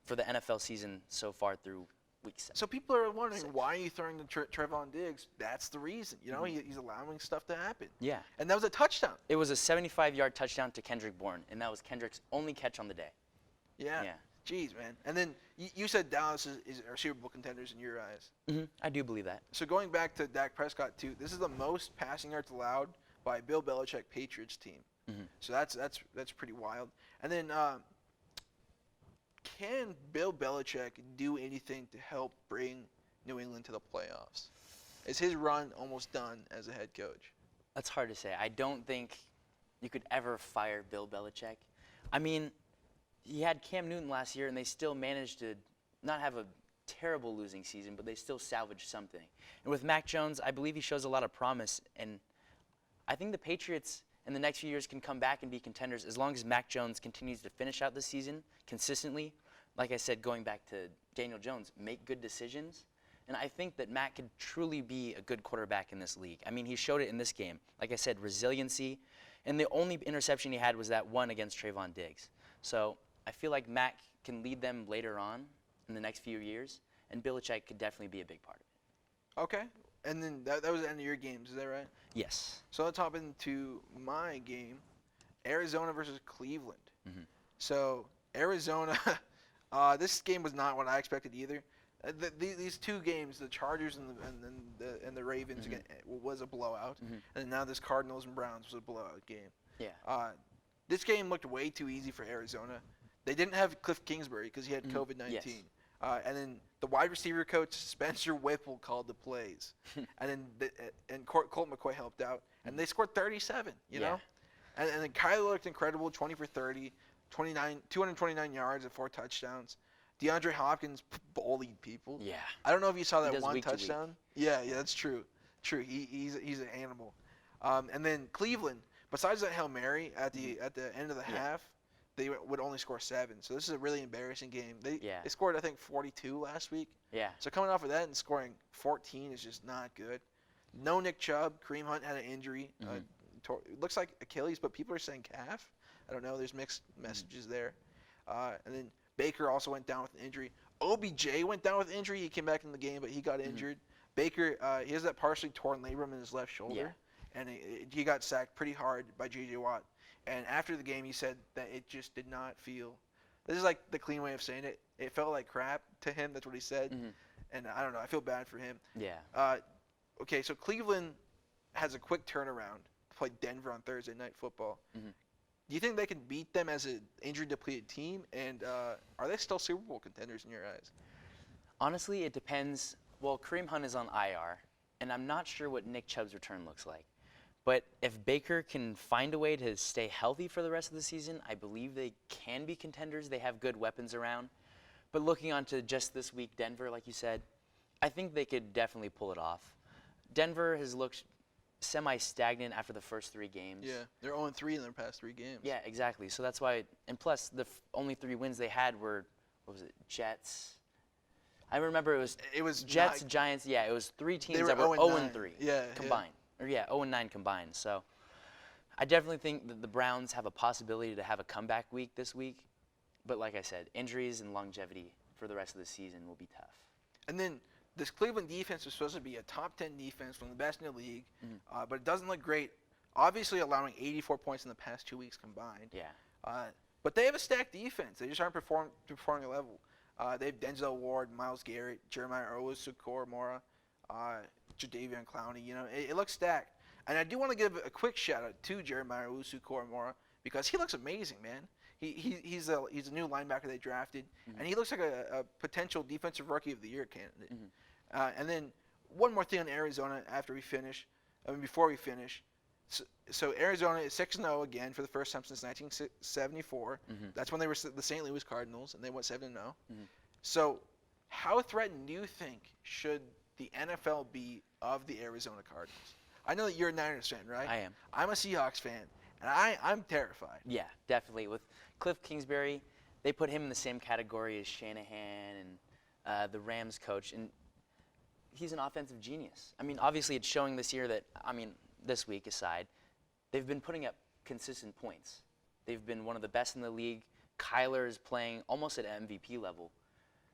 for the NFL season so far through Week 7. So people are wondering, why are you throwing to Trevon Diggs? That's the reason. He's allowing stuff to happen. Yeah. And that was a touchdown. It was a 75-yard touchdown to Kendrick Bourne, and that was Kendrick's only catch on the day. Yeah. Jeez, man. And then you said Dallas are Super Bowl contenders in your eyes. I do believe that. So going back to Dak Prescott, too, this is the most passing yards allowed by a Bill Belichick Patriots team. So that's pretty wild. And then can Bill Belichick do anything to help bring New England to the playoffs? Is his run almost done as a head coach? That's hard to say. I don't think you could ever fire Bill Belichick. I mean, he had Cam Newton last year, and they still managed to not have a terrible losing season, but they still salvaged something. And with Mac Jones, I believe he shows a lot of promise, and I think the Patriots in the next few years can come back and be contenders as long as Mac Jones continues to finish out the season consistently. like I said, going back to Daniel Jones, make good decisions. And I think that Matt could truly be a good quarterback in this league. I mean, he showed it in this game. Like I said, resiliency. And the only interception he had was that one against Trayvon Diggs. So I feel like Matt can lead them later on in the next few years. And Belichick could definitely be a big part of it. Okay. And then that was the end of your games, is that right? Yes. So let's hop into my game, Arizona versus Cleveland. Mhm. So Arizona, this game was not what I expected either. These two games, the Chargers and the Ravens, again, was a blowout, and now this Cardinals and Browns was a blowout game. Yeah. This game looked way too easy for Arizona. They didn't have Cliff Kingsbury because he had COVID-19. Yes. And then the wide receiver coach Spencer Whipple called the plays, and then Colt McCoy helped out, and they scored 37. You know, and then Kyler looked incredible, 20 for 30, 229 yards and 4 touchdowns. DeAndre Hopkins bullied people. Yeah. I don't know if you saw He that does one week to week. touchdown. Yeah, that's true. True. He's an animal. And then Cleveland, besides that Hail Mary at the end of the half, they would only score 7. So this is a really embarrassing game. They scored, I think, 42 last week. Yeah. So coming off of that and scoring 14 is just not good. No Nick Chubb. Kareem Hunt had an injury. It looks like Achilles, but people are saying calf. I don't know. There's mixed messages there. And then Baker also went down with an injury. OBJ went down with injury. He came back in the game, but he got injured. Baker, he has that partially torn labrum in his left shoulder, and he got sacked pretty hard by J.J. Watt. And after the game, he said that it just did not feel. This is like the clean way of saying it. It felt like crap to him. That's what he said. And I don't know. I feel bad for him. Yeah. Okay, so Cleveland has a quick turnaround to play Denver on Thursday Night Football. Do you think they can beat them as an injury-depleted team? And are they still Super Bowl contenders in your eyes? Honestly, it depends. Well, Kareem Hunt is on IR, and I'm not sure what Nick Chubb's return looks like. But if Baker can find a way to stay healthy for the rest of the season, I believe they can be contenders. They have good weapons around. But looking on to just this week, Denver, like you said, I think they could definitely pull it off. Denver has looked semi-stagnant after the first 3 games. Yeah, they're 0-3 in their past 3 games. Yeah, exactly. So that's why, and plus the only 3 wins they had were, what was it, Jets. I remember it was Jets, Giants. Yeah, it was 3 teams that were 0-3 combined. Or 0-9 combined. So I definitely think that the Browns have a possibility to have a comeback week this week. But like I said, injuries and longevity for the rest of the season will be tough. And then this Cleveland defense was supposed to be a top 10 defense, one of the best in the league, but it doesn't look great. Obviously, allowing 84 points in the past 2 weeks combined. Yeah. But they have a stacked defense. They just aren't performing at a level. They have Denzel Ward, Myles Garrett, Jeremiah Owusu-Koramoah, Mora, Jadeveon Clowney. You know, it looks stacked. And I do want to give a quick shout out to Jeremiah Owusu-Koramoah because he looks amazing, man. He's a new linebacker they drafted, and he looks like a potential defensive rookie of the year candidate. And then one more thing on Arizona before we finish. So Arizona is 6-0 again for the first time since 1974. That's when they were the St. Louis Cardinals, and they went 7-0. So how threatened do you think should the NFL be of the Arizona Cardinals? I know that you're a Niners fan, right? I am. I'm a Seahawks fan, and I'm terrified. Yeah, definitely. With Cliff Kingsbury, they put him in the same category as Shanahan and the Rams coach, and he's an offensive genius. I mean, obviously it's showing this year that, this week aside, they've been putting up consistent points. They've been one of the best in the league. Kyler is playing almost at MVP level.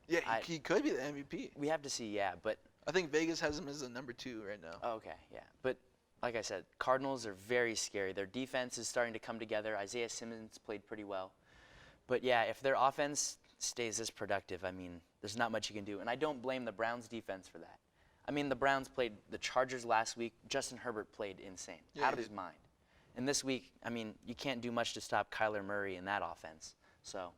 Yeah, he could be the MVP. We have to see, but I think Vegas has him as the number 2 right now. Oh, okay, yeah. But like I said, Cardinals are very scary. Their defense is starting to come together. Isaiah Simmons played pretty well. But yeah, if their offense stays this productive, there's not much you can do. And I don't blame the Browns defense for that. The Browns played the Chargers last week. Justin Herbert played insane, out of his mind. And this week, you can't do much to stop Kyler Murray in that offense. So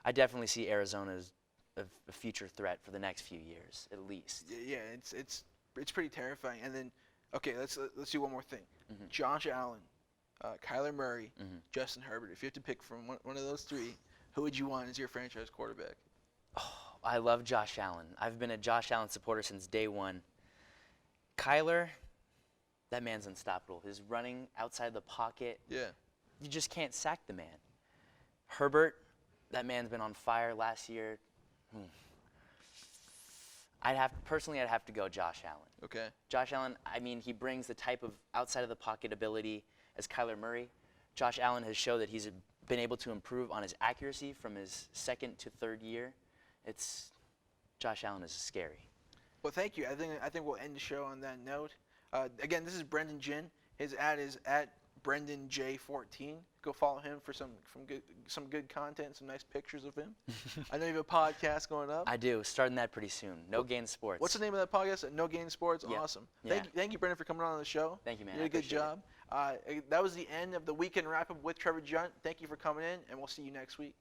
I definitely see Arizona as a future threat for the next few years, at least. Yeah, it's pretty terrifying. And then, okay, let's do one more thing. Josh Allen, Kyler Murray, Justin Herbert. If you have to pick from one of those 3, who would you want as your franchise quarterback? Oh, I love Josh Allen. I've been a Josh Allen supporter since day one. Kyler, that man's unstoppable. His running outside the pocket. Yeah. You just can't sack the man. Herbert, That man's been on fire last year. I'd have to go Josh Allen. Okay. Josh Allen, I mean, he brings the type of outside of the pocket ability as Kyler Murray. Josh Allen has shown that he's been able to improve on his accuracy from his second to third year. Josh Allen is scary. Well, thank you. I think we'll end the show on that note. Again, this is Brenden Jin. His ad is at BrendenJ14. Go follow him for some good content, some nice pictures of him. I know you have a podcast going up. I do. Starting that pretty soon. No Gain Sports. What's the name of that podcast? No Gain Sports? Yeah. Awesome. Yeah. Thank you, Brenden, for coming on the show. Thank you, man. You did a I good appreciate it. job. That was the end of the weekend wrap-up with Trevor Junt. Thank you for coming in, and we'll see you next week.